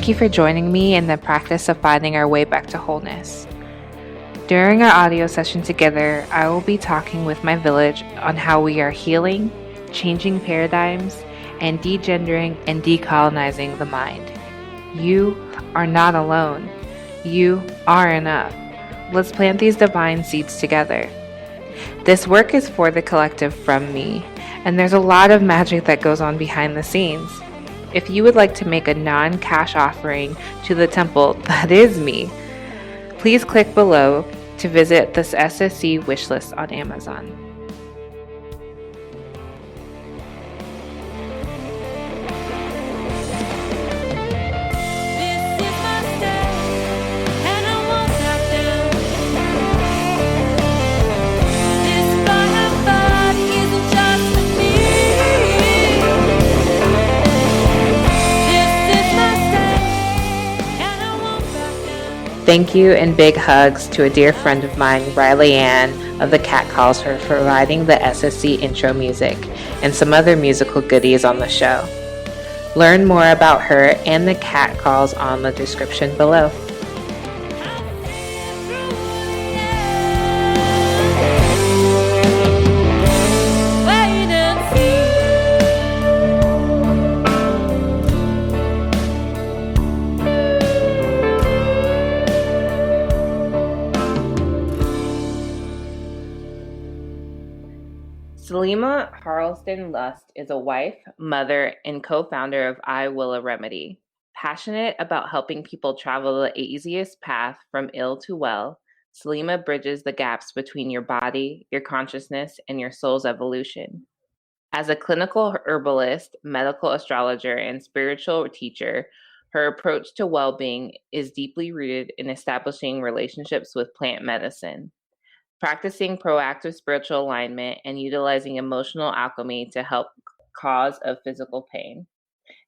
you for joining me in the practice of finding our way back to wholeness. During our audio session together, I will be talking with my village on how we are healing, changing paradigms, and degendering and decolonizing the mind. You are not alone. You are enough. Let's plant these divine seeds together. This work is for the collective from me, and there's a lot of magic that goes on behind the scenes. If you would like to make a non-cash offering to the temple that is me, please click below to visit this SSC wishlist on Amazon. Thank you and big hugs to a dear friend of mine, Riley Ann of the Cat Calls, for providing the SSC intro music and some other musical goodies on the show. Learn more about her and the Cat Calls on the description below. Selima Harleston Lust is a wife, mother, and co-founder of I Will a Remedy. Passionate about helping people travel the easiest path from ill to well, Selima bridges the gaps between your body, your consciousness, and your soul's evolution. As a clinical herbalist, medical astrologer, and spiritual teacher, her approach to well-being is deeply rooted in establishing relationships with plant medicine, practicing proactive spiritual alignment, and utilizing emotional alchemy to help cause of physical pain,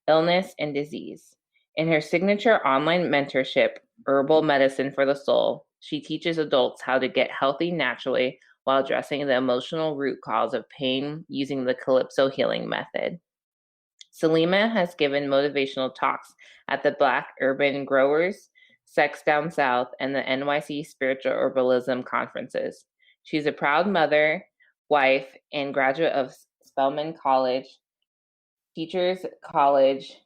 illness, and disease. In her signature online mentorship, Herbal Medicine for the Soul, she teaches adults how to get healthy naturally while addressing the emotional root cause of pain using the Calypso healing method. Selima has given motivational talks at the Black Urban Growers, Sex Down South, and the NYC Spiritual Herbalism conferences. She's a proud mother, wife, and graduate of Spelman College, Teachers College,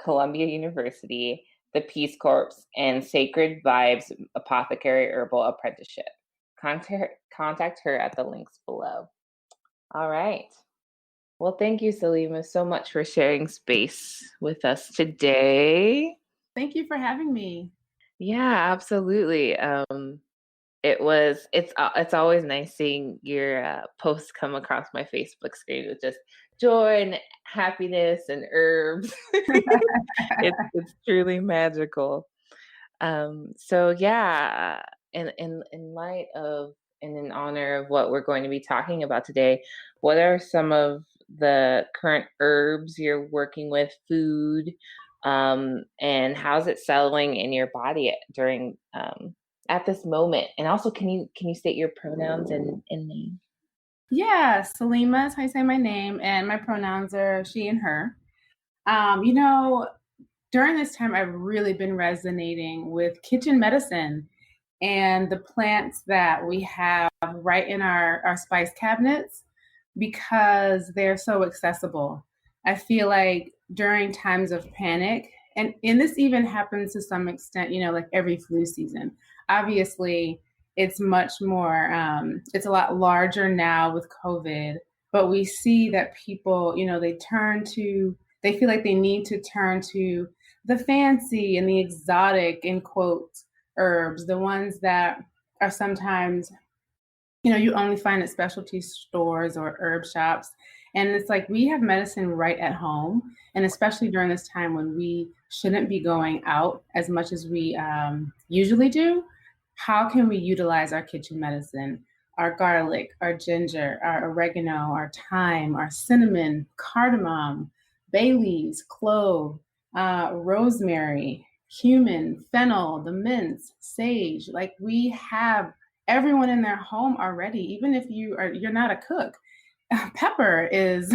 Columbia University, the Peace Corps, and Sacred Vibes Apothecary Herbal Apprenticeship. Contact her at the links below. All right. Well, thank you, Selima, so much for sharing space with us today. Thank you for having me. Yeah, absolutely. It's always nice seeing your posts come across my Facebook screen with just joy and happiness and herbs. It's truly magical. So yeah, in light of and in honor of what we're going to be talking about today, what are some of the current herbs you're working with, food, and how's it settling in your body during at this moment? And also, can you state your pronouns and name? Yeah, Selima is how you say my name, and my pronouns are she and her. During this time, I've really been resonating with kitchen medicine and the plants that we have right in our spice cabinets because they're so accessible. I feel like during times of panic, and this even happens to some extent, like every flu season. Obviously, it's much more, it's a lot larger now with COVID, but we see that people, they feel like they need to turn to the fancy and the exotic, in quotes, herbs, the ones that are sometimes, you only find at specialty stores or herb shops. And it's like we have medicine right at home. And especially during this time when we shouldn't be going out as much as we usually do, how can we utilize our kitchen medicine? Our garlic, our ginger, our oregano, our thyme, our cinnamon, cardamom, bay leaves, clove, rosemary, cumin, fennel, the mints, sage. Like we have everyone in their home already, even if you're not a cook. Pepper is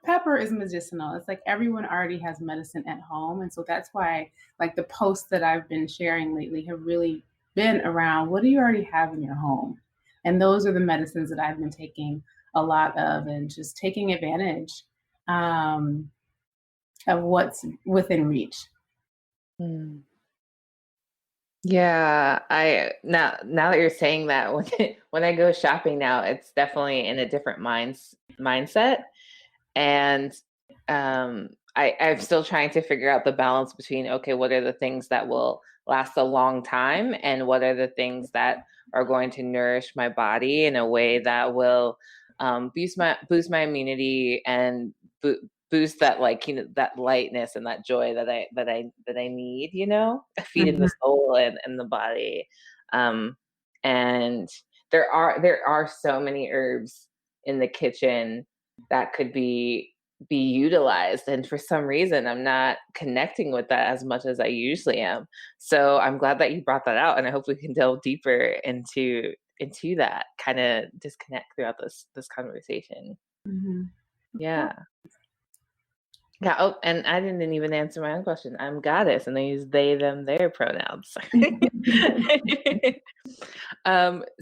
pepper is medicinal. It's like everyone already has medicine at home. And so that's why like the posts that I've been sharing lately have really been around what do you already have in your home? And those are the medicines that I've been taking a lot of and just taking advantage um, of what's within reach. Hmm. Yeah, I now that you're saying that, when I go shopping now, it's definitely in a different mindset. And I'm still trying to figure out the balance between, okay, what are the things that will last a long time, and what are the things that are going to nourish my body in a way that will boost my immunity and boost that, like, that lightness and that joy that I need, feeding the Mhm. soul and the body. Um, and there are so many herbs in the kitchen that could be utilized, and for some reason I'm not connecting with that as much as I usually am. So I'm glad that you brought that out, and I hope we can delve deeper into that kind of disconnect throughout this conversation. Mhm. Yeah. Yeah. Oh, and I didn't even answer my own question. I'm goddess, and I use they, them, their pronouns.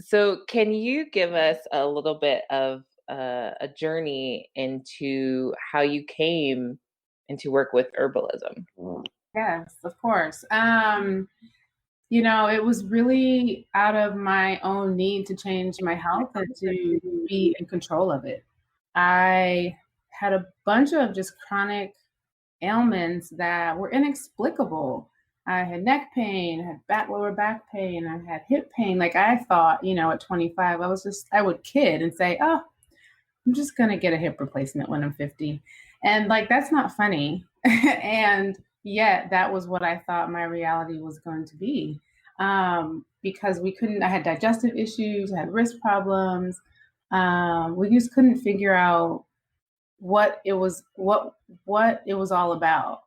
So can you give us a little bit of a journey into how you came into work with herbalism? Yes, of course. It was really out of my own need to change my health and to be in control of it. I had a bunch of just chronic ailments that were inexplicable. I had neck pain, I had lower back pain, I had hip pain. Like I thought, at 25, I would kid and say, oh, I'm just going to get a hip replacement when I'm 50. And like, that's not funny. And yet that was what I thought my reality was going to be. Because I had digestive issues, I had wrist problems. We just couldn't figure out what it was all about.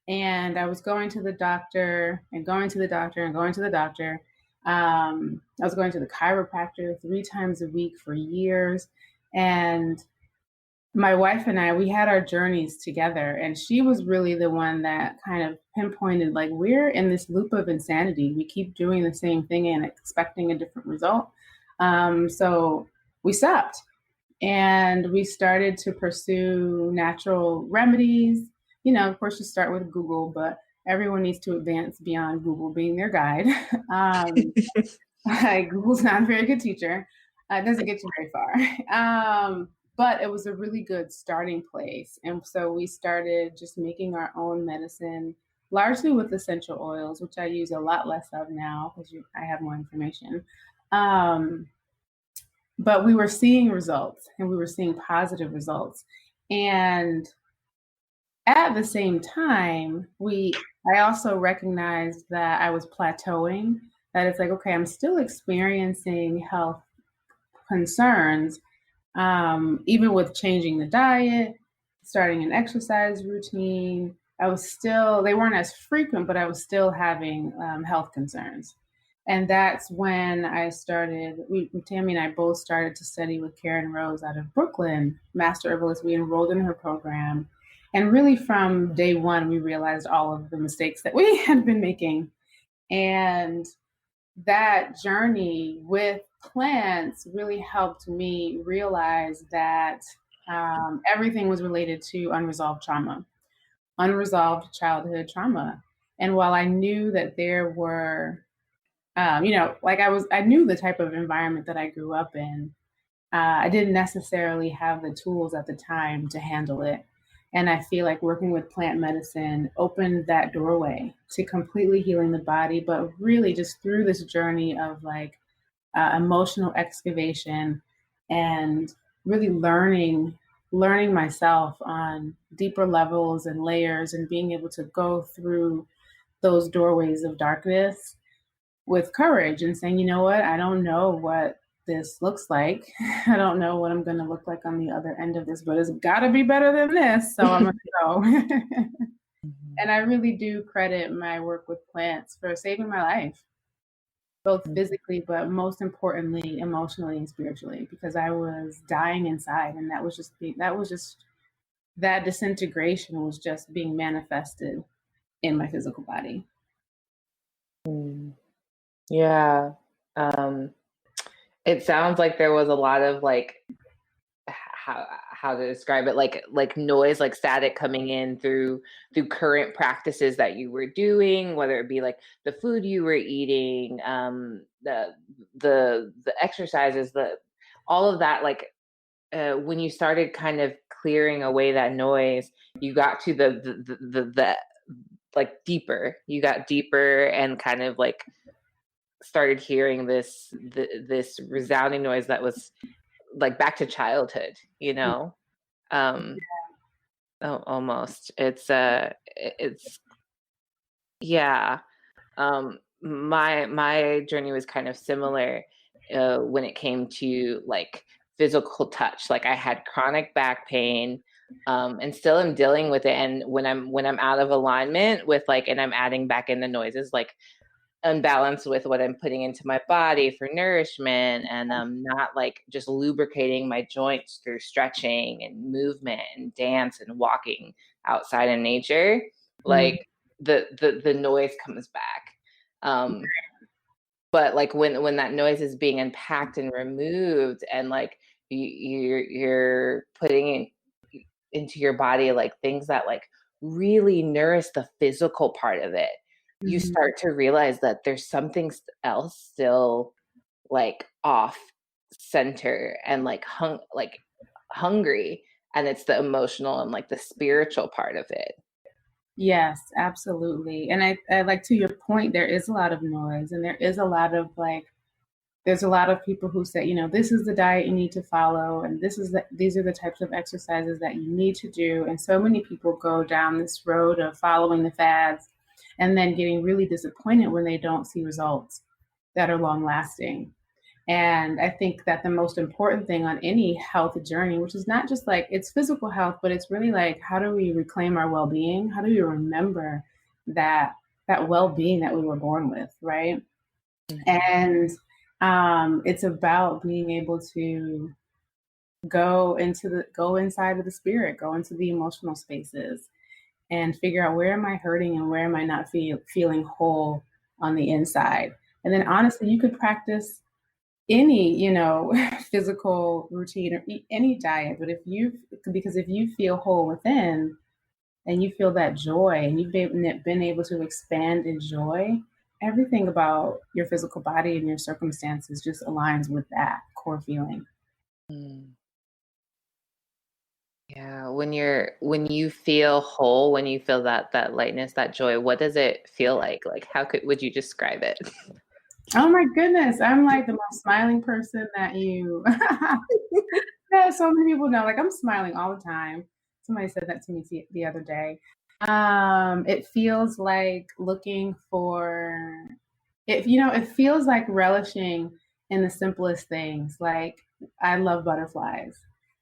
And I was going to the doctor and going to the doctor and going to the doctor. I was going to the chiropractor 3 times a week for years. And my wife and I, we had our journeys together, and she was really the one that kind of pinpointed, like, we're in this loop of insanity. We keep doing the same thing and expecting a different result. So we stopped and we started to pursue natural remedies. Of course, you start with Google, but everyone needs to advance beyond Google being their guide. Google's not a very good teacher. It doesn't get you very far. But it was a really good starting place. And so we started just making our own medicine, largely with essential oils, which I use a lot less of now because I have more information. Um, but we were seeing results, and we were seeing positive results. And at the same time, I also recognized that I was plateauing, that it's like, okay, I'm still experiencing health concerns, even with changing the diet, starting an exercise routine. They weren't as frequent, but I was still having health concerns. And that's when Tammy and I both started to study with Karen Rose out of Brooklyn, Master Herbalist. We enrolled in her program. And really from day one, we realized all of the mistakes that we had been making. And that journey with plants really helped me realize that everything was related to unresolved childhood trauma. And while I knew that there were, I knew the type of environment that I grew up in. I didn't necessarily have the tools at the time to handle it. And I feel like working with plant medicine opened that doorway to completely healing the body, but really just through this journey of like emotional excavation and really learning myself on deeper levels and layers, and being able to go through those doorways of darkness with courage and saying, you know what, I don't know what this looks like. I don't know what I'm going to look like on the other end of this, but it's got to be better than this. So I'm going to go. And I really do credit my work with plants for saving my life, both physically, but most importantly, emotionally and spiritually, because I was dying inside. And that was just that disintegration was just being manifested in my physical body. Mm. Yeah. Um, it sounds like there was a lot of like how to describe it, like noise, like static coming in through current practices that you were doing, whether it be like the food you were eating, the exercises, the all of that, like when you started kind of clearing away that noise, you got to the like deeper, you got deeper and kind of like started hearing this resounding noise that was like back to childhood, you know? Um, almost. It's yeah. My journey was kind of similar when it came to like physical touch. Like I had chronic back pain, and still am dealing with it. And when I'm out of alignment with like, and I'm adding back in the noises, like unbalanced with what I'm putting into my body for nourishment, and not like just lubricating my joints through stretching and movement and dance and walking outside in nature, Mm-hmm. like the noise comes back. Um, but like when that noise is being unpacked and removed, and like you're putting into your body like things that like really nourish the physical part of it, you Mm-hmm. start to realize that there's something else still like off center and like hungry, and it's the emotional and like the spiritual part of it. Yes, absolutely. And I like to your point, there is a lot of noise and there is a lot of like there's a lot of people who say, this is the diet you need to follow and these are the types of exercises that you need to do. And so many people go down this road of following the fads and then getting really disappointed when they don't see results that are long lasting. And I think that the most important thing on any health journey, which is not just like it's physical health, but it's really like how do we reclaim our well-being? How do we remember that well-being that we were born with, right? Mhm. And it's about being able to go inside of the spirit, go into the emotional spaces, and figure out where am I hurting and where am I not feeling whole on the inside. And then honestly, you could practice any physical routine or eat any diet, but because if you feel whole within and you feel that joy and you've been able to expand in joy, everything about your physical body and your circumstances just aligns with that core feeling. Mm. Yeah, when you feel whole, when you feel that lightness, that joy, what does it feel like? Like how would you describe it? Oh my goodness, I'm like the most smiling person that you yeah, so many people know. Like I'm smiling all the time. Somebody said that to me the other day. It feels like looking for it, it feels like relishing in the simplest things. Like I love butterflies.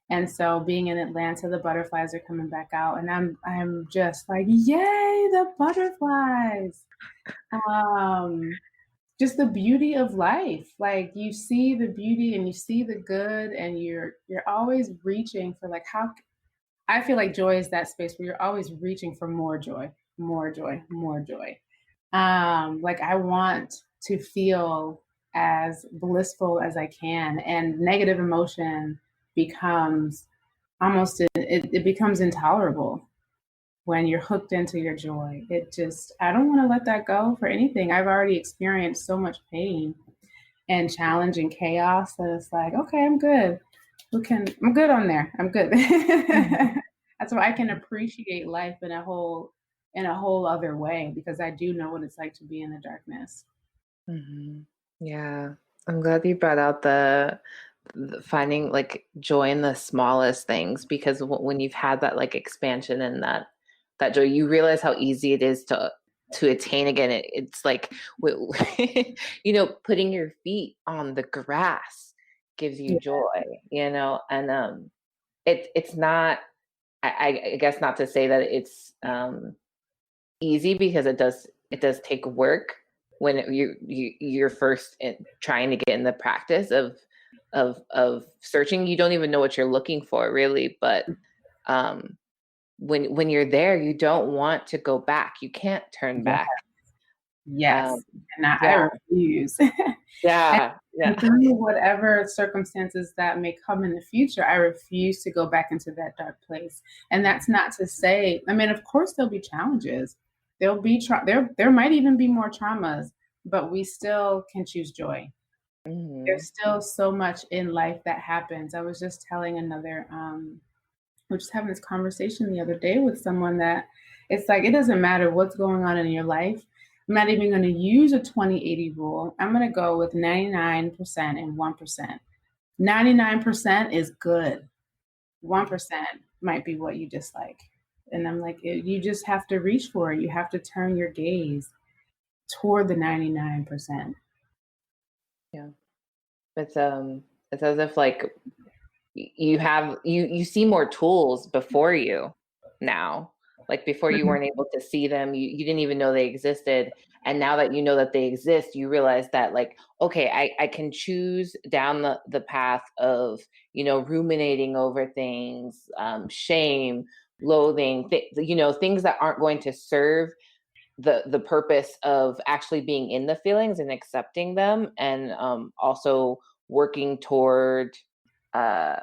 And so being in Atlanta, the butterflies are coming back out and I'm just like, yay, the butterflies. Um, just the beauty of life. Like you see the beauty and you see the good and you're always reaching for like how I feel like joy is that space where you're always reaching for more joy, more joy, more joy. Like I want to feel as blissful as I can, and negative emotion becomes it becomes intolerable when you're hooked into your joy. I don't want to let that go for anything. I've already experienced so much pain and challenge and chaos that it's like, okay, I'm good. I'm good on there. I'm good. Mhm. That's why I can appreciate life in a whole other way because I do know what it's like to be in the darkness. Mhm. Yeah. I'm glad you brought out the finding like joy in the smallest things, because when you've had that like expansion and that joy, you realize how easy it is to attain again. It's like putting your feet on the grass gives you Yeah. joy, and it's not, I guess not to say that it's easy, because it does take work when you're first trying to get in the practice of searching. You don't even know what you're looking for really, but um when you're there, you don't want to go back. You can't turn Yeah. back. Yes. And I Yeah, refuse. And, yeah, and yeah. through whatever circumstances that may come in the future, I refuse to go back into that dark place. And that's not to say, I mean, of course there'll be challenges. There'll be there might even be more traumas, but we still can choose joy. Hmm. There's still so much in life that happens. I was just telling we're just having this conversation the other day with someone that it's like it doesn't matter what's going on in your life. I'm not even going to use a 20/80 rule. I'm going to go with 99% and 1%. 99% is good. 1% might be what you dislike. And I'm like, you just have to reach for it. You have to turn your gaze toward the 99%. Yeah. It's as if like you see more tools before you now. Like before you weren't able to see them, you didn't even know they existed. And now that you know that they exist, you realize that like, okay, I can choose down the path of, ruminating over things, shame, loathing, things that aren't going to serve the purpose of actually being in the feelings and accepting them, and also working toward uh,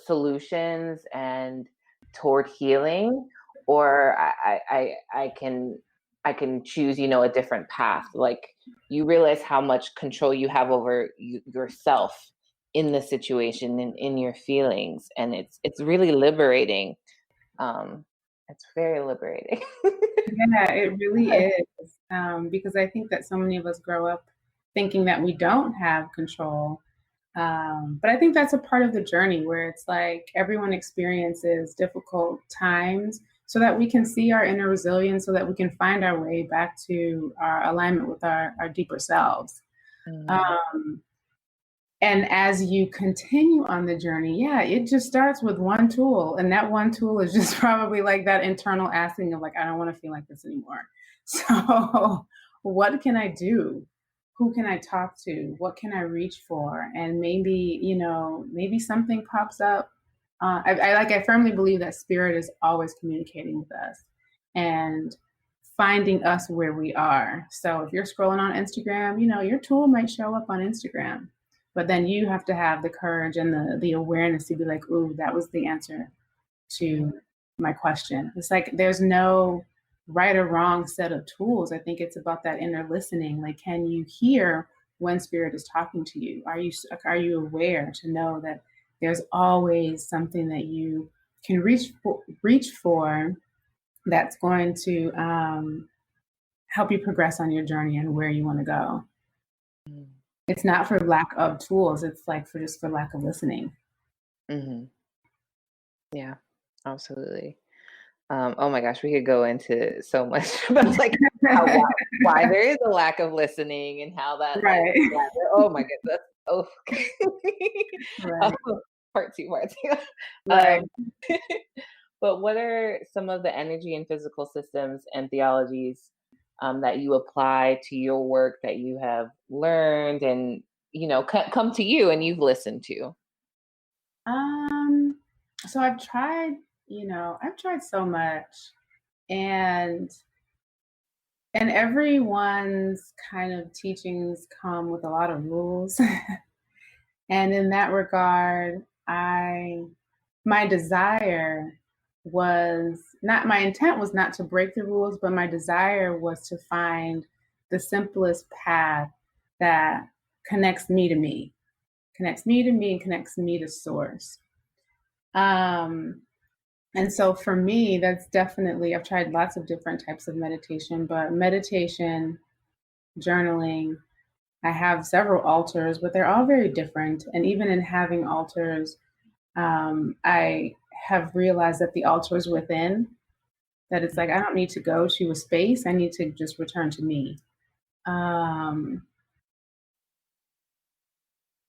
solutions and toward healing. Or I can choose, a different path. Like you realize how much control you have over yourself in the situation and in your feelings, and it's really liberating. um it's very liberating. Yeah, it really is. Because I think that so many of us grow up thinking that we don't have control. But I think that's a part of the journey where it's like everyone experiences difficult times so that we can see our inner resilience, so that we can find our way back to our alignment with our deeper selves. Mm, Um, and as you continue on the journey, yeah, it just starts with one tool. And that one tool is just probably like that internal asking of like, I don't want to feel like this anymore. So what can I do? Who can I talk to? What can I reach for? And maybe, maybe something pops up. I firmly believe that spirit is always communicating with us and finding us where we are. So if you're scrolling on Instagram, your tool might show up on Instagram, but then you have to have the courage and the awareness to be like, ooh, that was the answer to my question. It's like there's no right or wrong set of tools. I think it's about that inner listening. Like, can you hear when spirit is talking to you? Are you aware to know that there's always something that you can reach for that's going to help you progress on your journey and where you want to go. mm, It's not for lack of tools. It's like for lack of listening. mhm. Yeah, absolutely. Oh my gosh, we could go into so much about like how why there is a lack of listening, and how that like, Right. yeah, oh my goodness. Oh, Right. part two, part two. Right. Um, but what are some of the energy and physical systems and theologies that you apply to your work, that you have learned and come to you and you've listened to? Um, so I've tried so much, and everyone's kind of teachings come with a lot of rules. And in that regard, my desire was not my intent was not to break the rules, but my desire was to find the simplest path that connects me to me, and connects me to source. Um, and so for me, that's definitely, I've tried lots of different types of meditation, but meditation, journaling, I have several altars, but they're all very different. And even in having altars, I have realized that the altar is within, that it's like I don't need to go to a space, I need to just return to me. Um,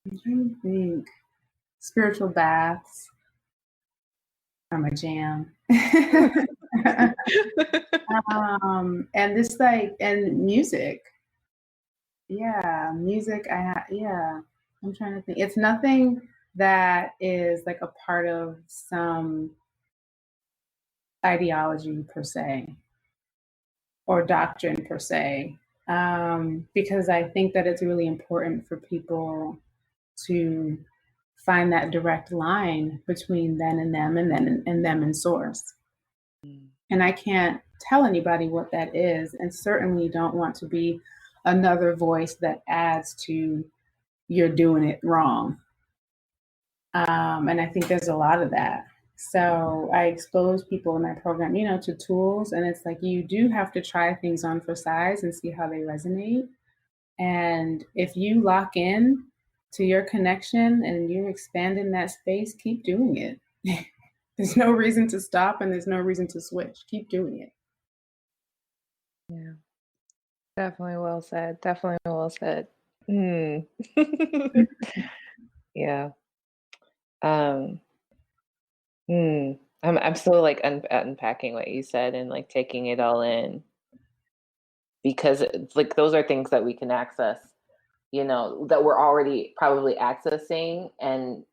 I'm trying to think. Spiritual baths are my jam. And this like and music. Yeah, music. Yeah. I'm trying to think. It's nothing that is like a part of some ideology per se or doctrine per se, because I think that it's really important for people to find that direct line between then and them and then and them and source. And I can't tell anybody what that is, and certainly don't want to be another voice that adds to you're doing it wrong. And I think there's a lot of that. So I expose people in my program, to tools, and it's like you do have to try things on for size and see how they resonate. And if you lock in to your connection and you expand in that space, keep doing it. There's no reason to stop and there's no reason to switch. Keep doing it. Yeah, definitely well said. Definitely well said. Mm. Yeah. Um, I'm still like unpacking what you said and like taking it all in because it's like those are things that we can access, that we're already probably accessing and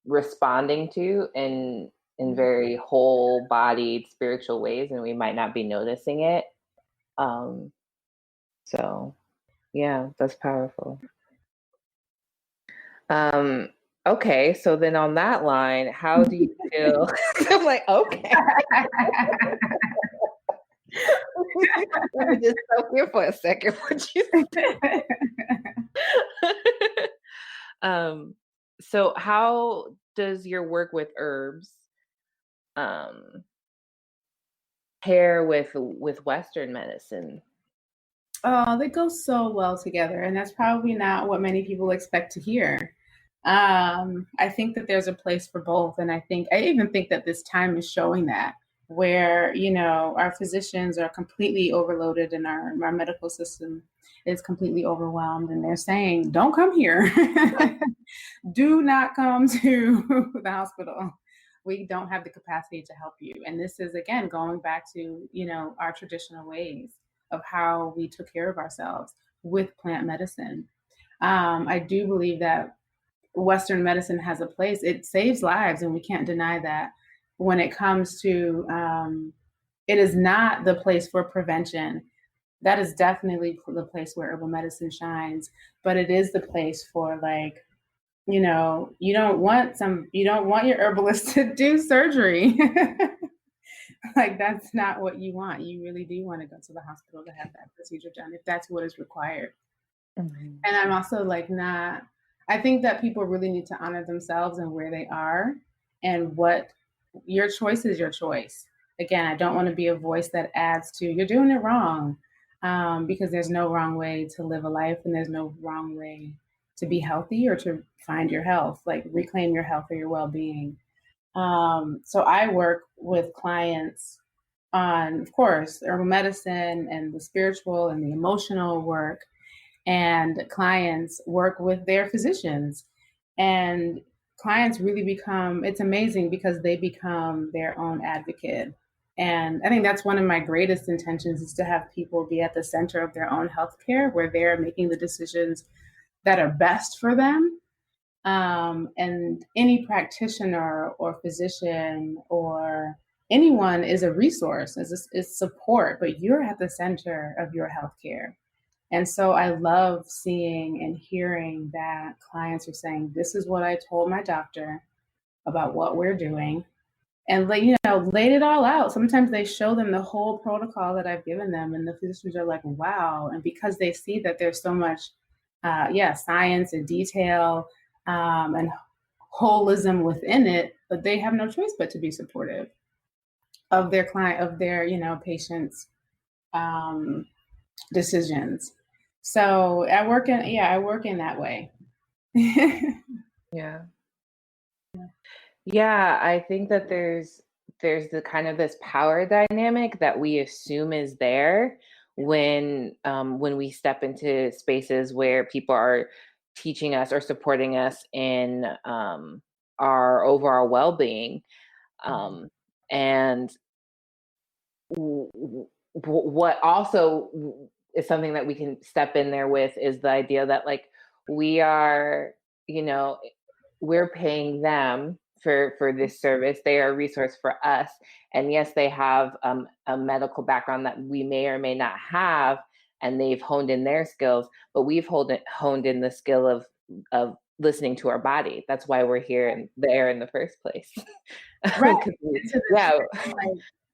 responding to in very whole bodied spiritual ways, and we might not be noticing it. Um, so yeah, that's powerful. Um, okay, so then on that line, how do you feel? I'm like, okay. Let me just stop here for a second. What you say? So how does your work with herbs um pair with Western medicine? Oh, they go so well together, and that's probably not what many people expect to hear. I think that there's a place for both, and I even think that this time is showing that, where our physicians are completely overloaded and our medical system is completely overwhelmed, and they're saying, "Don't come here, do not come to the hospital. We don't have the capacity to help you." And this is again going back to our traditional ways of how we took care of ourselves with plant medicine. I do believe that Western medicine has a place. It saves lives, and we can't deny that. When it comes to, it is not the place for prevention. That is definitely the place where herbal medicine shines, but it is the place for like, you don't want your herbalist to do surgery. Like that's not what you want. You really do want to go to the hospital to have that procedure done if that's what is required. Mm-hmm. And I'm also like not I think that people really need to honor themselves and where they are, and what your choice is your choice. Again, I don't want to be a voice that adds to you're doing it wrong, because there's no wrong way to live a life, and there's no wrong way to be healthy or to find your health, like reclaim your health or your well-being. So I work with clients on, of course, herbal medicine and the spiritual and the emotional work, and clients work with their physicians. And clients really become, it's amazing because they become their own advocate. And I think that's one of my greatest intentions, is to have people be at the center of their own healthcare, where they're making the decisions that are best for them. And any practitioner or physician or anyone is a resource, is support, but you're at the center of your healthcare. And so I love seeing and hearing that clients are saying, "This is what I told my doctor about what we're doing," and laid it all out. Sometimes they show them the whole protocol that I've given them, and the physicians are like, "Wow!" And because they see that there's so much, science and detail, and holism within it, but they have no choice but to be supportive of their client, of their patients' um, decisions. So I work in that way. Yeah. Yeah, I think that there's the kind of this power dynamic that we assume is there when we step into spaces where people are teaching us or supporting us in our overall well-being. And what also is something that we can step in there with is the idea that like we are, you know, we're paying them for this service. They are a resource for us. And yes, they have a medical background that we may or may not have, and they've honed in their skills, but we've honed in the skill of listening to our body. That's why we're here and there in the first place. Right. Yeah.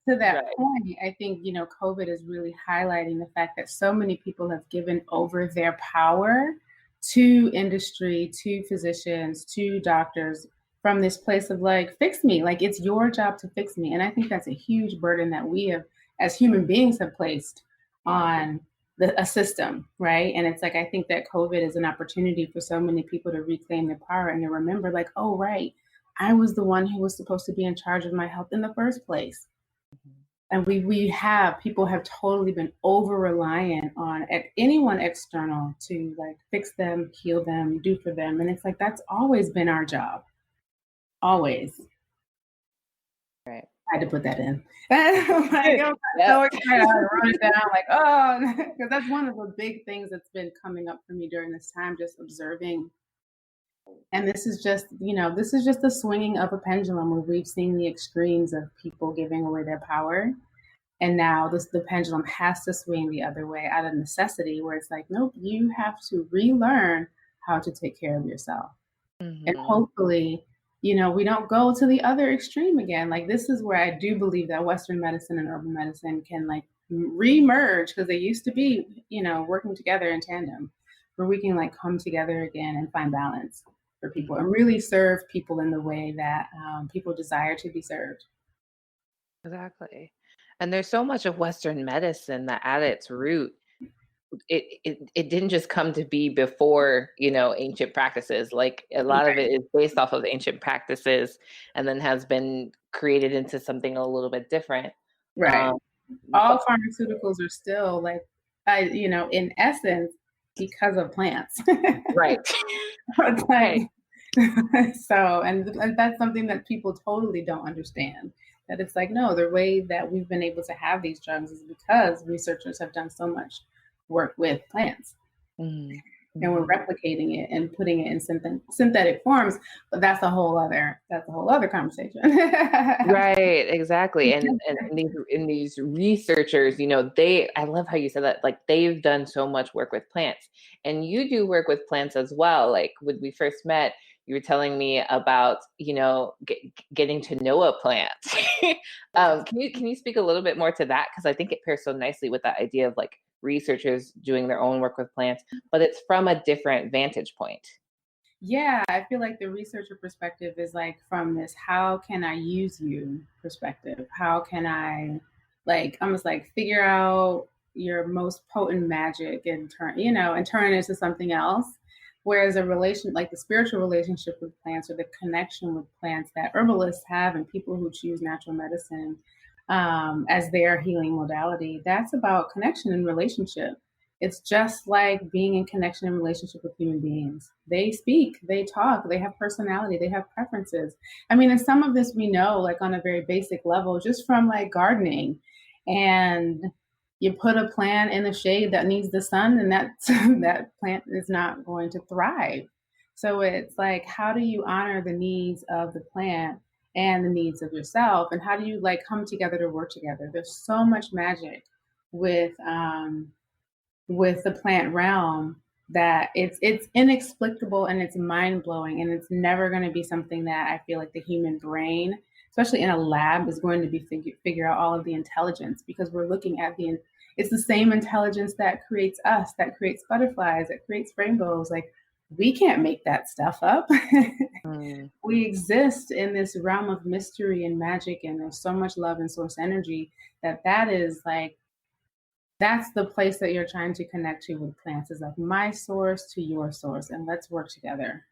To that point, I think, you know, COVID is really highlighting the fact that so many people have given over their power to industry, to physicians, to doctors from this place of like, fix me, like it's your job to fix me. And I think that's a huge burden that we have as human beings have placed on a system, right? And it's like, I think that COVID is an opportunity for so many people to reclaim their power and to remember like, oh, right, I was the one who was supposed to be in charge of my health in the first place. And people have totally been over reliant on anyone external to like fix them, heal them, do for them. And it's like, that's always been our job. Always. Right. I had to put that in. Like, I'm so excited. I wrote it down like, oh, because that's one of the big things that's been coming up for me during this time, just observing. And this is just, you know, this is just the swinging of a pendulum where we've seen the extremes of people giving away their power. And now the pendulum has to swing the other way out of necessity, where it's like, nope, you have to relearn how to take care of yourself. Mm-hmm. And hopefully, you know, we don't go to the other extreme again. Like, this is where I do believe that Western medicine and urban medicine can like re-merge, because they used to be, you know, working together in tandem, where we can like come together again and find balance for people and really serve people in the way that people desire to be served. Exactly. And there's so much of Western medicine that at its root, it didn't just come to be before, you know, ancient practices. Like a lot of it is based off of ancient practices and then has been created into something a little bit different. Right. All pharmaceuticals are still like, you know, in essence, because of plants. Right. Like, so, and that's something that people totally don't understand. That it's like, no, the way that we've been able to have these drugs is because researchers have done so much work with plants. Mm-hmm. And we're replicating it and putting it in synthetic forms, but that's a whole other conversation. Right, exactly. And these researchers, you know, I love how you said that, like they've done so much work with plants, and you do work with plants as well. Like when we first met, you were telling me about, you know, getting to know a plant. Can you speak a little bit more to that? Because I think it pairs so nicely with that idea of like researchers doing their own work with plants, but it's from a different vantage point. Yeah, I feel like the researcher perspective is like from this, how can I use you perspective? How can I like almost like figure out your most potent magic and turn it into something else? Whereas like the spiritual relationship with plants, or the connection with plants that herbalists have and people who choose natural medicine as their healing modality, that's about connection and relationship. It's just like being in connection and relationship with human beings. They speak, they talk, they have personality, they have preferences. I mean, and some of this we know like on a very basic level, just from like gardening. And you put a plant in the shade that needs the sun, and that plant is not going to thrive. So it's like, how do you honor the needs of the plant and the needs of yourself? And how do you like come together to work together? There's so much magic with the plant realm that it's inexplicable and it's mind-blowing, and it's never going to be something that I feel like the human brain, especially in a lab, is going to be figure out all of the intelligence, because we're looking at it's the same intelligence that creates us, that creates butterflies, that creates rainbows. Like, we can't make that stuff up. We exist in this realm of mystery and magic, and there's so much love and source energy that is like, that's the place that you're trying to connect to with plants, is like my source to your source, and let's work together.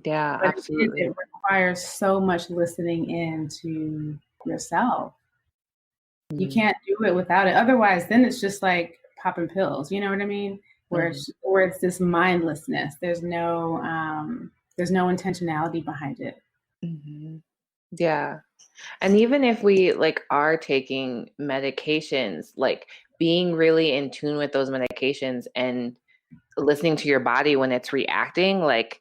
Yeah, but absolutely. It requires so much listening in to yourself. You can't do it without it. Otherwise, then it's just like popping pills. You know what I mean? Where it's this mindlessness. There's no intentionality behind it. Mm-hmm. Yeah. And even if we like are taking medications, like being really in tune with those medications and listening to your body when it's reacting, like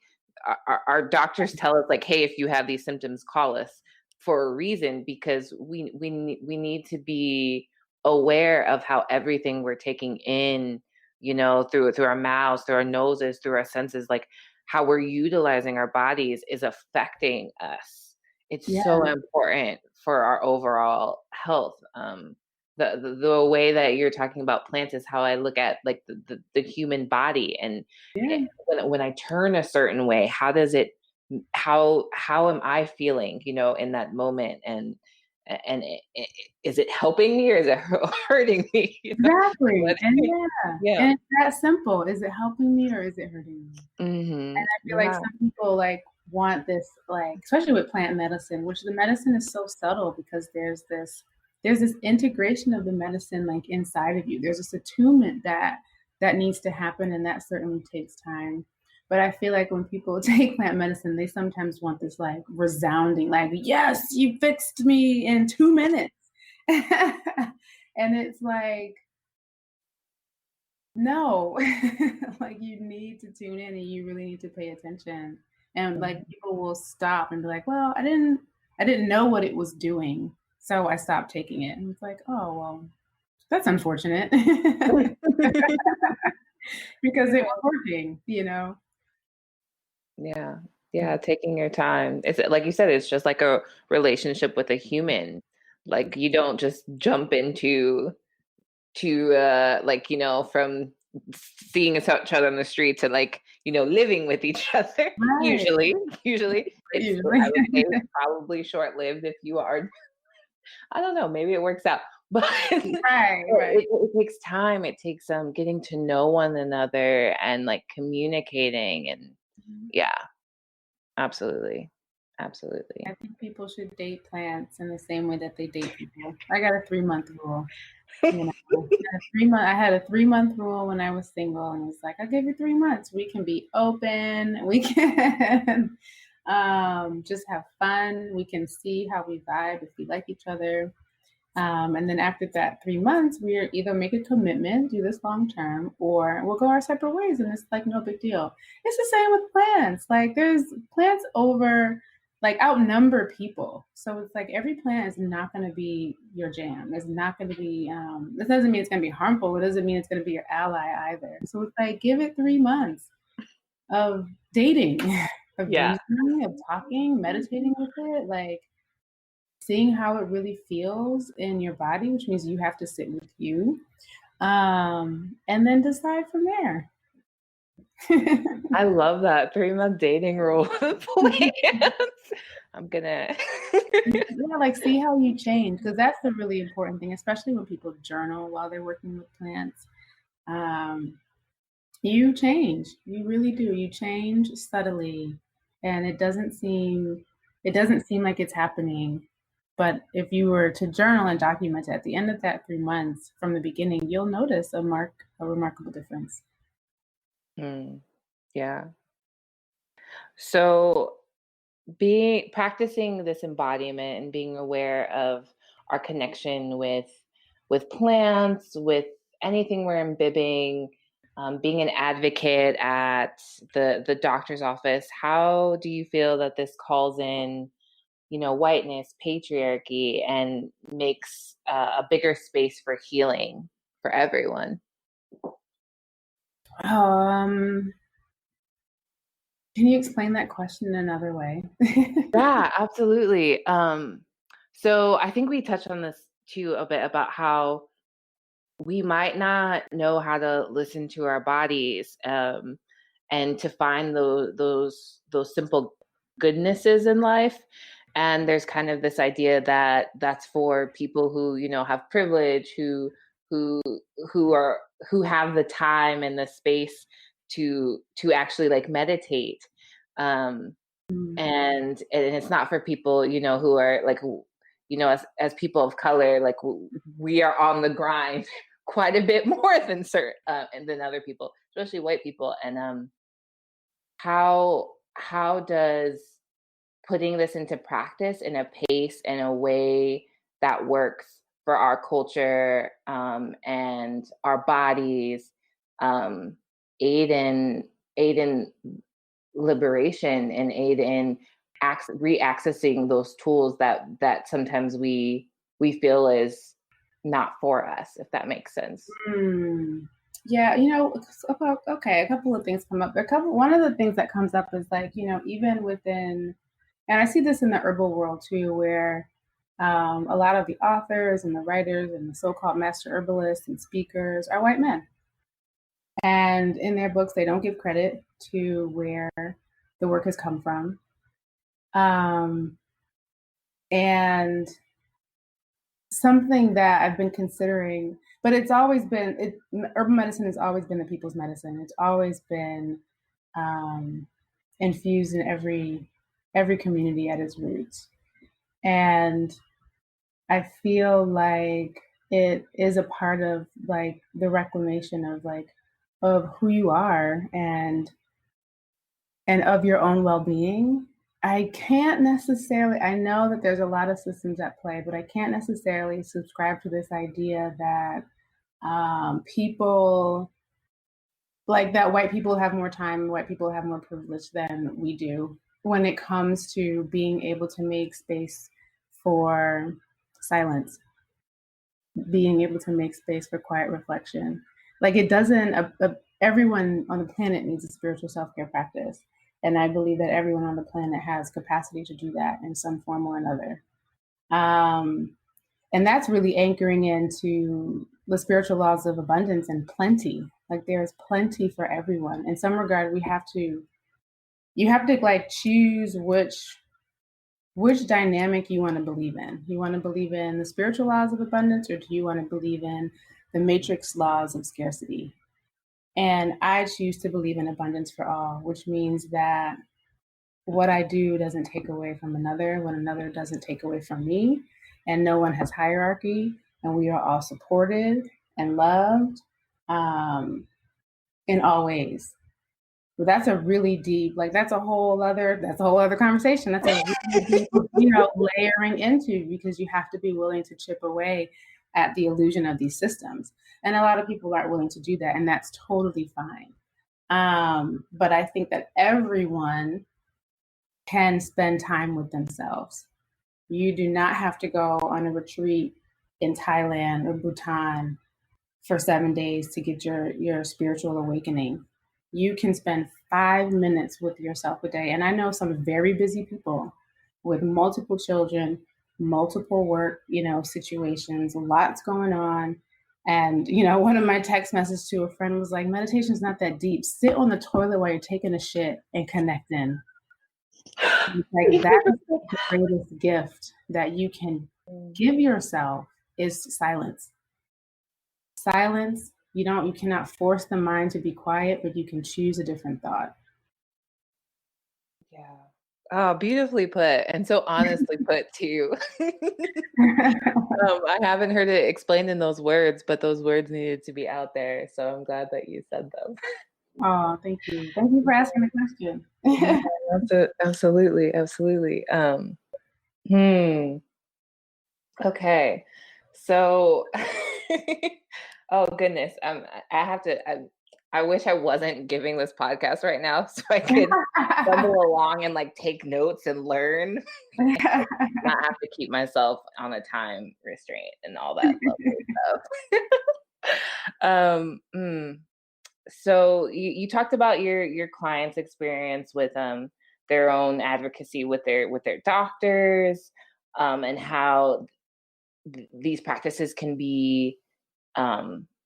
our doctors tell us like, hey, if you have these symptoms, call us for a reason, because we need to be aware of how everything we're taking in, through our mouths, through our noses, through our senses, like how we're utilizing our bodies is affecting us. It's Yeah. so important for our overall health. The way that you're talking about plants is how I look at like the human body, and Yeah. when I turn a certain way, how am I feeling, in that moment, and is it helping me or is it hurting me? Exactly. What- And yeah. yeah. And it's that simple. Is it helping me or is it hurting me? And I feel like Yeah. some people like want this, like especially with plant medicine, which the medicine is so subtle because there's this integration of the medicine like inside of you. There's this attunement that needs to happen, and that certainly takes time. But I feel like when people take plant medicine, they sometimes want this like resounding, like, yes, you fixed me in 2 minutes. And it's like, no, like you need to tune in and you really need to pay attention. And like Mhm. people will stop and be like, well, I didn't know what it was doing, so I stopped taking it. And it's like, oh well, that's unfortunate. Because it was working. Yeah. Yeah, taking your time. It's like you said, it's just like a relationship with a human. Like you don't just jump into to like, from seeing each other on the street to like, living with each other. Right. Usually it's, Usually. I would say it's probably short-lived if you are, I don't know, maybe it works out. But Right, right. it takes time. It takes getting to know one another and like communicating, and yeah, absolutely. I Absolutely. think people should date plants in the same way that they date people. I got a 3 month rule. I had a 3 month rule when I was single, and it's like, I'll give you 3 months. We can be open. We can just have fun. We can see how we vibe, if we like each other. And then after that 3 months, we either make a commitment, do this long term, or we'll go our separate ways. And it's like no big deal. It's the same with plants. Like there's plants like outnumber people. So it's like every plant is not going to be your jam. It's not going to be, this doesn't mean it's going to be harmful. It doesn't mean it's going to be your ally either. So it's like, give it 3 months of dating, of Yeah. daydreaming, of talking, meditating with it. Like, seeing how it really feels in your body, which means you have to sit with you, and then decide from there. I love that 3-month dating rule with plants. I'm gonna Yeah, like see how you change, because that's the really important thing, especially when people journal while they're working with plants. Um, you change, you really do. You change subtly, and it doesn't seem like it's happening. But if you were to journal and document it at the end of that 3 months from the beginning, you'll notice a remarkable difference. Mm, yeah. So being practicing this embodiment and being aware of our connection with plants, with anything we're imbibing, being an advocate at the doctor's office, how do you feel that this calls in, whiteness, patriarchy, and makes a bigger space for healing for everyone? Um, can you explain that question in another way? Yeah, absolutely. So I think we touched on this too a bit about how we might not know how to listen to our bodies, and to find those simple goodnesses in life. And there's kind of this idea that that's for people who have privilege, who who are who have the time and the space to actually like meditate. Um, and it's not for people who are like as people of color, like we are on the grind quite a bit more than certain and than other people, especially white people. And how does putting this into practice in a pace and a way that works for our culture, and our bodies, um, aid in liberation and aid in re-accessing those tools that sometimes we feel is not for us, if that makes sense. Yeah, okay, a couple of things come up. One of the things that comes up is like, even within, and I see this in the herbal world too, where a lot of the authors and the writers and the so-called master herbalists and speakers are white men. And in their books, they don't give credit to where the work has come from. And something that I've been considering, but it's always been, urban medicine has always been the people's medicine. It's always been infused in every community at its roots. And I feel like it is a part of like the reclamation of who you are and of your own well-being. I can't necessarily, I know that there's a lot of systems at play, but I can't necessarily subscribe to this idea that people, like that white people have more time, white people have more privilege than we do when it comes to being able to make space for silence, being able to make space for quiet reflection. Like it doesn't, everyone on the planet needs a spiritual self-care practice. And I believe that everyone on the planet has capacity to do that in some form or another. And that's really anchoring into the spiritual laws of abundance and plenty. Like there's plenty for everyone. In some regard, you have to like choose which dynamic you want to believe in. You want to believe in the spiritual laws of abundance, or do you want to believe in the matrix laws of scarcity? And I choose to believe in abundance for all, which means that what I do doesn't take away from another, what another doesn't take away from me, and no one has hierarchy, and we are all supported and loved in all ways. But that's a really deep, like that's a whole other conversation. That's a really deep, layering into, because you have to be willing to chip away at the illusion of these systems. And a lot of people aren't willing to do that, and that's totally fine. But I think that everyone can spend time with themselves. You do not have to go on a retreat in Thailand or Bhutan for 7 days to get your spiritual awakening. You can spend 5 minutes with yourself a day. And I know some very busy people with multiple children, multiple work, situations, lots going on. And, one of my text messages to a friend was like, meditation is not that deep. Sit on the toilet while you're taking a shit and connect in. Like that is the greatest gift that you can give yourself is silence. Silence. You cannot force the mind to be quiet, but you can choose a different thought. Yeah. Oh, beautifully put, and so honestly put too. I haven't heard it explained in those words, but those words needed to be out there. So I'm glad that you said them. Oh, thank you. Thank you for asking the question. Yeah, absolutely. Absolutely. Okay. So, oh goodness. I wish I wasn't giving this podcast right now so I could stumble along and like take notes and learn and not have to keep myself on a time restraint and all that lovely stuff. So you talked about your clients' experience with their own advocacy with their doctors, and how these practices can be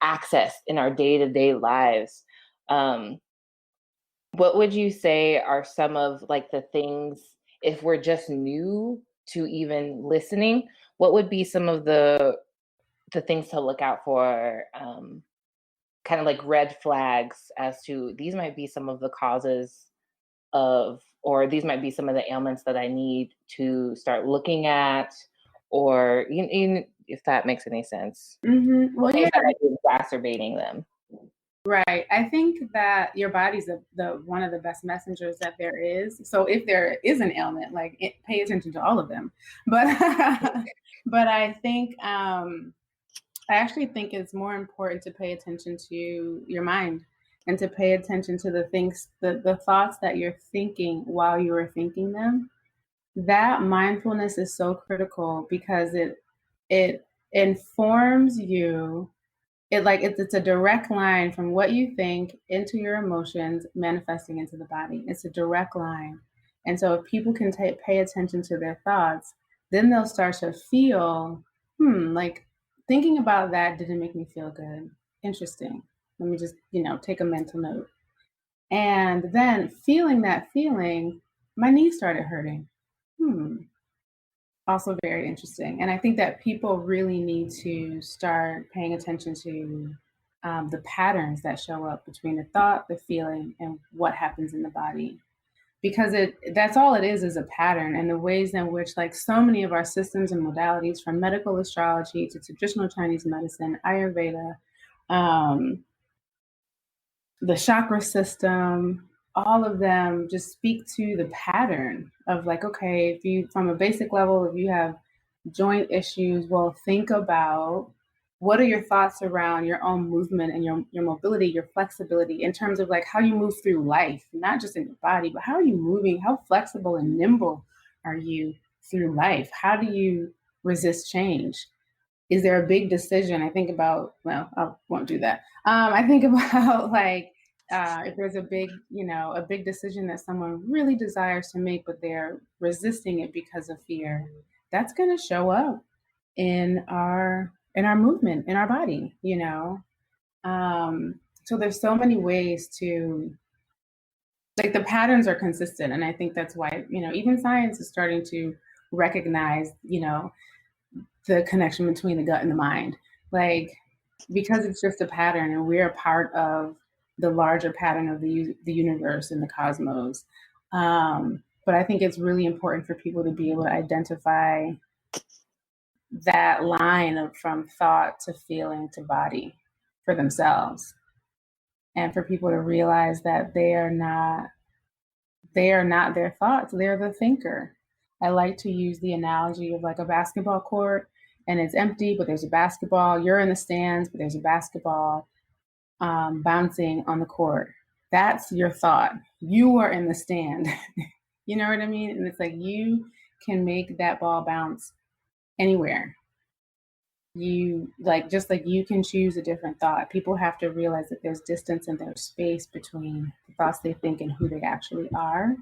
accessed in our day-to-day lives. What would you say are some of like the things, if we're just new to even listening, what would be some of the things to look out for, kind of like red flags as to these might be some of the causes of, or these might be some of the ailments that I need to start looking at, or if that makes any sense. Mm-hmm. Well, yeah, that might be exacerbating them. Right. I think that your body's the one of the best messengers that there is. So if there is an ailment, pay attention to all of them. But but I think I actually think it's more important to pay attention to your mind and to pay attention to the things, the thoughts that you're thinking while you are thinking them, that mindfulness is so critical because it informs you. It's a direct line from what you think into your emotions manifesting into the body. It's a direct line. And so if people can pay attention to their thoughts, then they'll start to feel, like thinking about that didn't make me feel good. Interesting. Let me just, take a mental note. And then feeling that feeling, my knee started hurting. Hmm. Also very interesting. And I think that people really need to start paying attention to the patterns that show up between the thought, the feeling, and what happens in the body. Because that's all it is a pattern, and the ways in which, like, so many of our systems and modalities, from medical astrology to traditional Chinese medicine, Ayurveda, um, the chakra system, all of them just speak to the pattern of, like, okay, if you, from a basic level, if you have joint issues, well, think about what are your thoughts around your own movement and your mobility, your flexibility, in terms of like how you move through life, not just in your body, but how are you moving? How flexible and nimble are you through life? How do you resist change? Is there a big decision? I think about, well, I won't do that. I think about like if there's a big decision that someone really desires to make, but they're resisting it because of fear. That's going to show up in our movement, in our body. So there's so many ways to, like, the patterns are consistent, and I think that's why even science is starting to recognize the connection between the gut and the mind, like, because it's just a pattern and we're a part of the larger pattern of the universe and the cosmos. But I think it's really important for people to be able to identify that line of from thought to feeling to body for themselves, and for people to realize that they are not their thoughts, they're the thinker. I like to use the analogy of like a basketball court, and it's empty, but there's a basketball. You're in the stands, but there's a basketball bouncing on the court. That's your thought. You are in the stand. You know what I mean? And it's like you can make that ball bounce anywhere. You, like, just like you can choose a different thought. People have to realize that there's distance and there's space between the thoughts they think and who they actually are.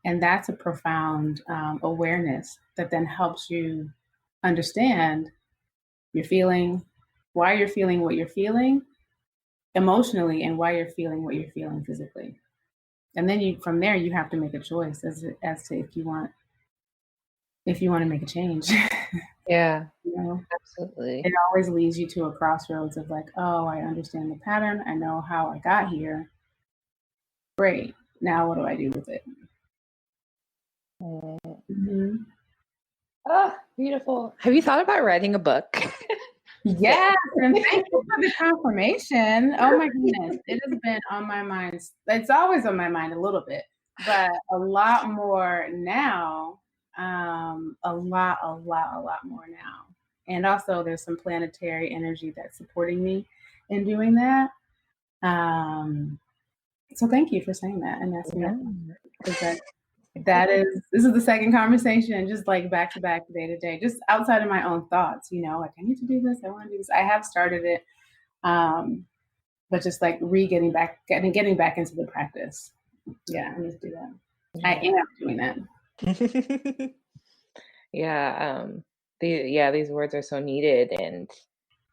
And that's a profound awareness that then helps you understand your feeling, why you're feeling what you're feeling emotionally, and why you're feeling what you're feeling physically. And then from there you have to make a choice as to if you want to make a change. Yeah, you know absolutely. it always leads you to a crossroads of like, oh, I understand the pattern, I know how I got here, great, now what do I do with it? Mm-hmm. Oh, beautiful. Have you thought about writing a book? Yes, and thank you for the confirmation. Oh my goodness, it has been on my mind. It's always on my mind a little bit, but a lot more now. A lot more now. And also, there's some planetary energy that's supporting me in doing that. So thank you for saying that and asking Yeah. that, because this is the second conversation, just like back to back, day to day, just outside of my own thoughts, like I need to do this, I want to do this. I have started it, but just like getting back into the practice. Yeah, I need to do that. Yeah. I am doing that. Yeah, these words are so needed, and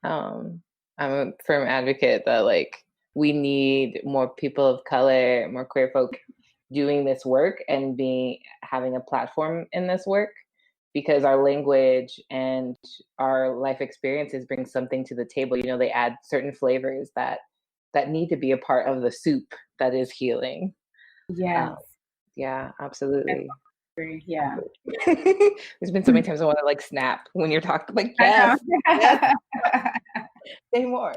I'm a firm advocate that like we need more people of color, more queer folk doing this work and having a platform in this work, because our language and our life experiences bring something to the table. They add certain flavors that need to be a part of the soup that is healing. Yes. Yeah, absolutely. Yeah. There's been so many times I want to like snap when you're talking, like, yes, yes. Say more.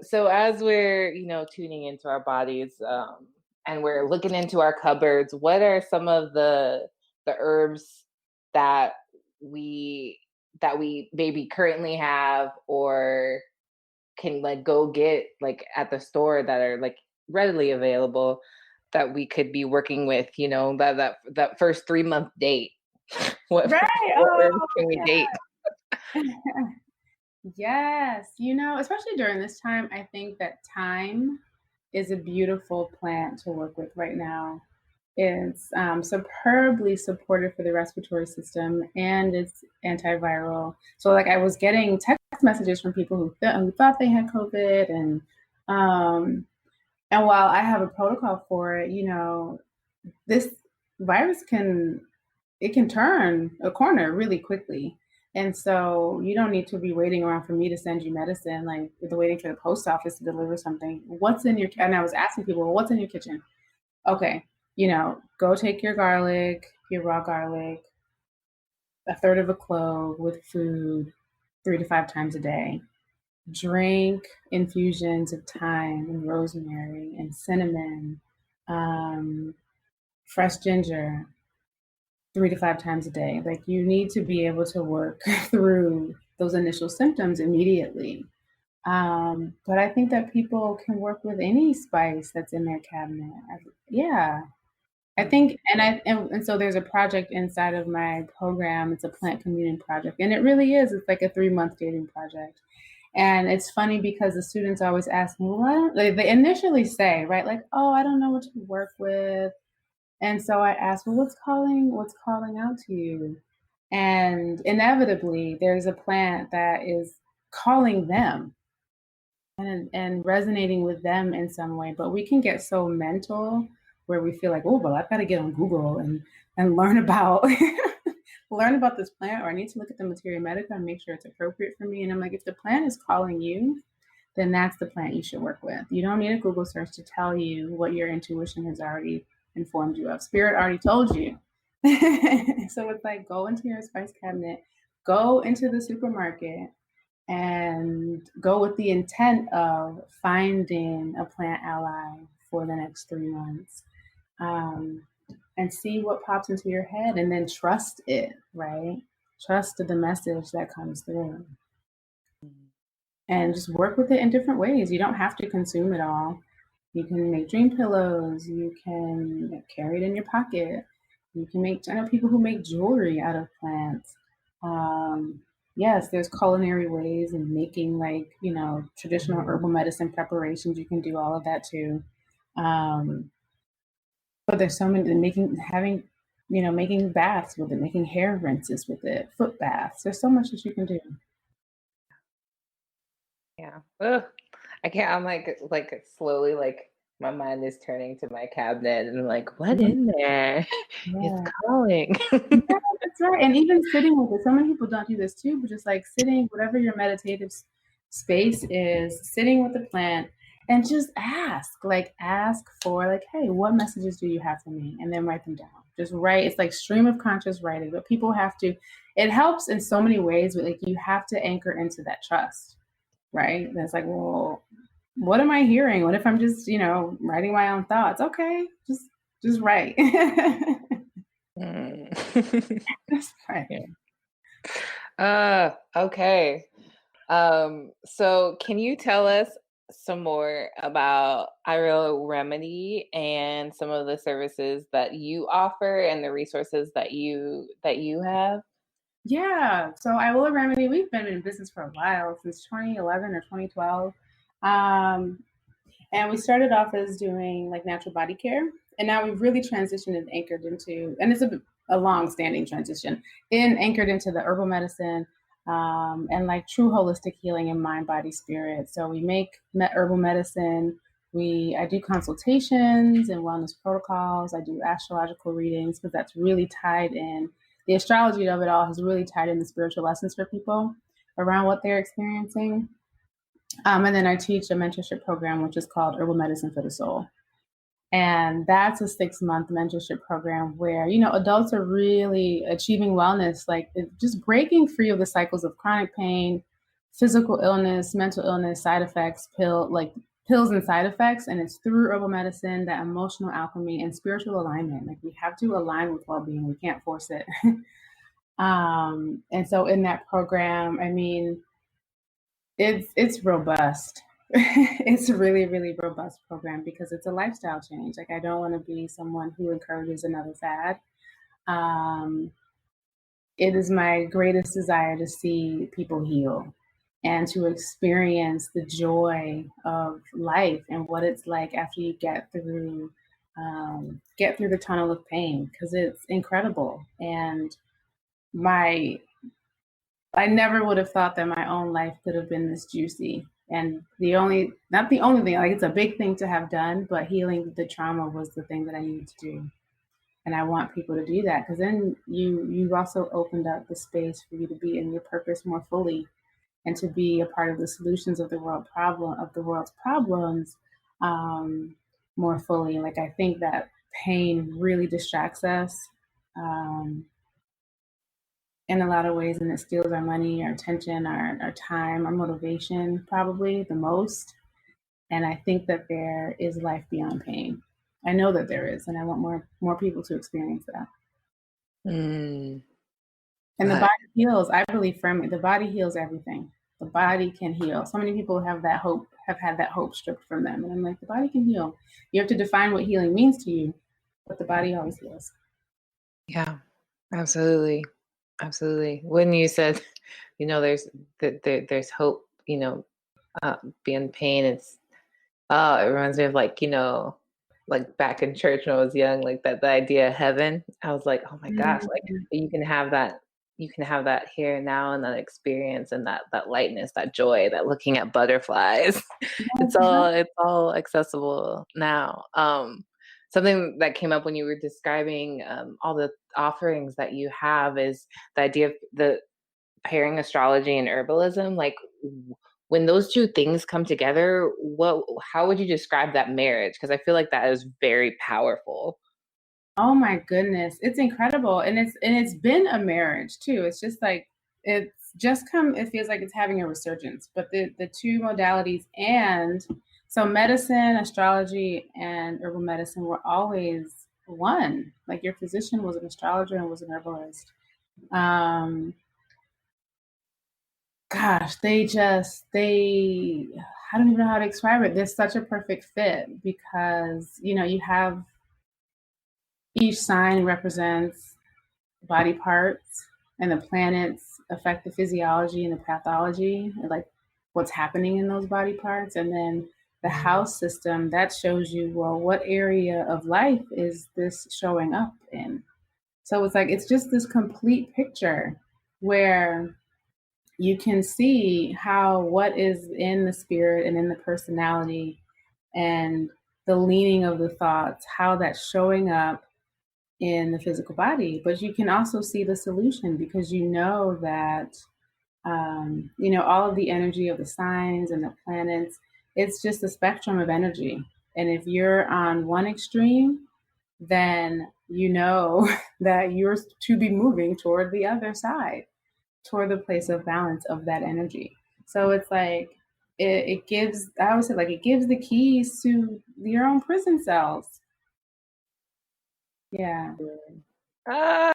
So as we're, tuning into our bodies, and we're looking into our cupboards, what are some of the herbs that we maybe currently have, or can like go get like at the store that are like readily available that we could be working with, that first 3-month date. Right. What herbs Oh, can we date? yeah. Yes. Especially during this time, I think that thyme is a beautiful plant to work with right now. It's superbly supportive for the respiratory system and it's antiviral. So, like, I was getting text messages from people who thought they had COVID, um, and while I have a protocol for it, this virus can turn a corner really quickly. And so you don't need to be waiting around for me to send you medicine, like the waiting for the post office to deliver something. What's in your, and I was asking people, well, what's in your kitchen? Okay, go take your garlic, your raw garlic, a third of a clove with food 3 to 5 times a day. Drink infusions of thyme and rosemary and cinnamon, um, fresh ginger, 3 to 5 times a day. Like, you need to be able to work through those initial symptoms immediately. But I think that people can work with any spice that's in their cabinet. Yeah, I Mm. think, and so there's a project inside of my program. It's a plant communion project, and it really is. It's like a 3-month dating project. And it's funny because the students always ask me, "What?" They initially say, right, like, "Oh, I don't know what to work with." And so I asked, well, what's calling out to you? And inevitably, there's a plant that is calling them and resonating with them in some way. But we can get so mental where we feel like, oh, well, I've got to get on Google and learn about learn about this plant, or I need to look at the materia medica and make sure it's appropriate for me. And I'm like, if the plant is calling you, then that's the plant you should work with. You don't need a Google search to tell you what your intuition has already informed you of. Spirit already told you. So it's like, go into your spice cabinet, go into the supermarket, and go with the intent of finding a plant ally for the next 3 months. Um, and see what pops into your head and then trust it, right? Trust the message that comes through and just work with it in different ways. You don't have to consume it all. You can make dream pillows. You can carry it in your pocket. You can I know people who make jewelry out of plants. Um, yes, there's culinary ways and making, like, traditional herbal medicine preparations. You can do all of that too. Um, but there's so many, making baths with it, making hair rinses with it, foot baths. There's so much that you can do. Yeah. Ugh. I can't. I'm like slowly, like my mind is turning to my cabinet, and I'm like, what Mhm. in there is Yeah. calling? Yeah, that's right. And even sitting with it, so many people don't do this too, but just like sitting, whatever your meditative space is, sitting with the plant and just ask for, like, hey, what messages do you have for me? And then write them down. Just write. It's like stream of conscious writing, but people have to, it helps in so many ways, but like, you have to anchor into that trust, right? That's like, well, what am I hearing? What if I'm just, writing my own thoughts? Okay, just write. Mm. Just write. Yeah. Okay. So can you tell us some more about Iro Remedy and some of the services that you offer and the resources that you have? Yeah. So I will remedy. We've been in business for a while, since 2011 or 2012. Um, and we started off as doing like natural body care. And now we've really transitioned and anchored into, and it's a long standing transition, anchored into the herbal medicine, and like true holistic healing in mind, body, spirit. So we make herbal medicine. I do consultations and wellness protocols. I do astrological readings because that's really tied in. The astrology of it all has really tied in the spiritual lessons for people around what they're experiencing. And then I teach a mentorship program, which is called Herbal Medicine for the Soul. And that's a 6-month mentorship program where, adults are really achieving wellness, like just breaking free of the cycles of chronic pain, physical illness, mental illness, side effects, pills and side effects. And it's through herbal medicine, that emotional alchemy and spiritual alignment. Like, we have to align with well-being. We can't force it. And so in that program, I mean, It's robust. It's a really, really robust program because it's a lifestyle change. Like I don't want to be someone who encourages another fad. Um, it is my greatest desire to see people heal and to experience the joy of life and what it's like after you get through the tunnel of pain because it's incredible. And my I never would have thought that my own life could have been this juicy. And not the only thing, like it's a big thing to have done, but healing the trauma was the thing that I needed to do. And I want people to do that because then you've also opened up the space for you to be in your purpose more fully and to be a part of the solutions of the world's problems um, more fully. Like I think that pain really distracts us. Um, in a lot of ways, and it steals our money, our attention, our time, our motivation, probably the most. And I think that there is life beyond pain. I know that there is, and I want more people to experience that. Mm, And the that, body heals. I believe firmly the body heals everything. The body can heal. So many people have that hope, have had that hope stripped from them, and I'm like, the body can heal. You have to define what healing means to you, but the body always heals. yeah, absolutely. Absolutely. When you said, there's there's hope, uh, being pain, it reminds me of like, like back in church when I was young, like that the idea of heaven. I was like, oh my gosh, like Mm-hmm. you can have that here and now and that experience and that lightness, that joy, that looking at butterflies. It's all accessible now. Something that came up when you were describing all the offerings that you have is the idea of the pairing astrology and herbalism. Like when those two things come together, how would you describe that marriage? Because I feel like that is very powerful. Oh my goodness, it's incredible, and it's been a marriage too. It's just like it's just come. It feels like it's having a resurgence. But the two modalities and so medicine, astrology, and herbal medicine were always one. Like your physician was an astrologer and was an herbalist. Um, gosh, they I don't even know how to describe it. They're such a perfect fit because you have each sign represents body parts, and the planets affect the physiology and the pathology, and like what's happening in those body parts. And then the house system that shows you, well, what area of life is this showing up in? So it's like it's just this complete picture where you can see how what is in the spirit and in the personality and the leaning of the thoughts, how that's showing up in the physical body. But you can also see the solution because you know that all of the energy of the signs and the planets, it's just a spectrum of energy. And if you're on one extreme, then you know that you're to be moving toward the other side, toward the place of balance of that energy. So it's like it gives, I always say, like it gives the keys to your own prison cells. Yeah. Ah,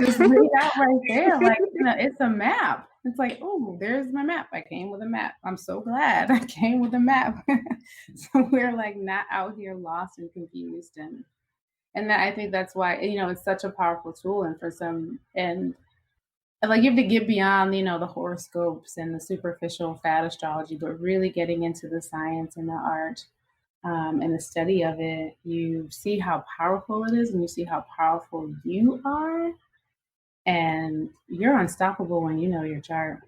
Just laid out right there. Like, it's a map. It's like, oh, there's my map. I came with a map. I'm so glad I came with a map. So we're like not out here lost and confused. And that I think that's why, it's such a powerful tool. And for some, and like you have to get beyond, the horoscopes and the superficial fad astrology, but really getting into the science and the art and the study of it, you see how powerful it is and you see how powerful you are, and you're unstoppable when you know your chart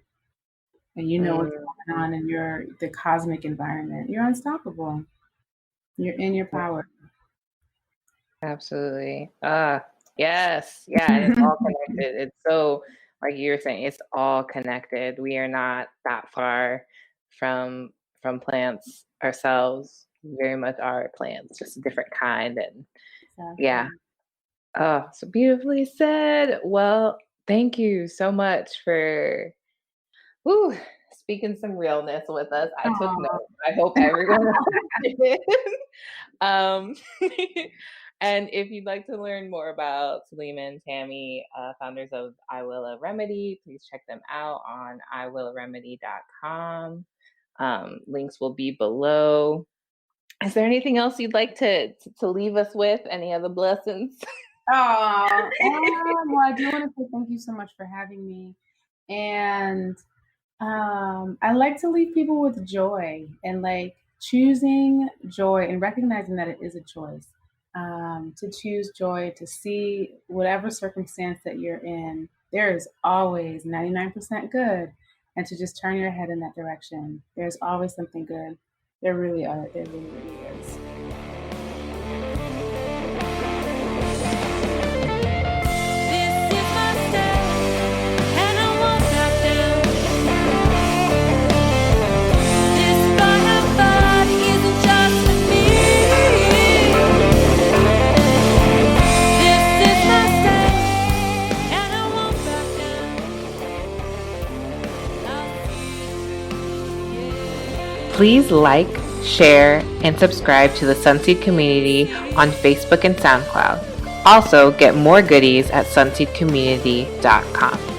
and you know what's going mm, on in the cosmic environment. You're unstoppable. You're in your power. absolutely. Yes, yeah, and it's all connected. It's so, like you were saying, it's all connected. We are not that far from plants ourselves. We very much are plants, just a different kind. And yeah. Exactly. Oh, so beautifully said. Well, thank you so much for whew, speaking some realness with us. I took Aw. notes. I hope everyone else did. Um, and if you'd like to learn more about Selima and Tammy, founders of I Will a Remedy, please check them out on iwillaremedy.com. Links will be below. Is there anything else you'd like to leave us with? Any other blessings? Oh, well, I do want to say thank you so much for having me. And I like to leave people with joy and like choosing joy and recognizing that it is a choice. To choose joy, to see whatever circumstance that you're in, there is always 99% good. And to just turn your head in that direction. There's always something good. There really are. There really, really is. Please like, share, and subscribe to the Sunseed community on Facebook and SoundCloud. Also, get more goodies at sunseedcommunity.com.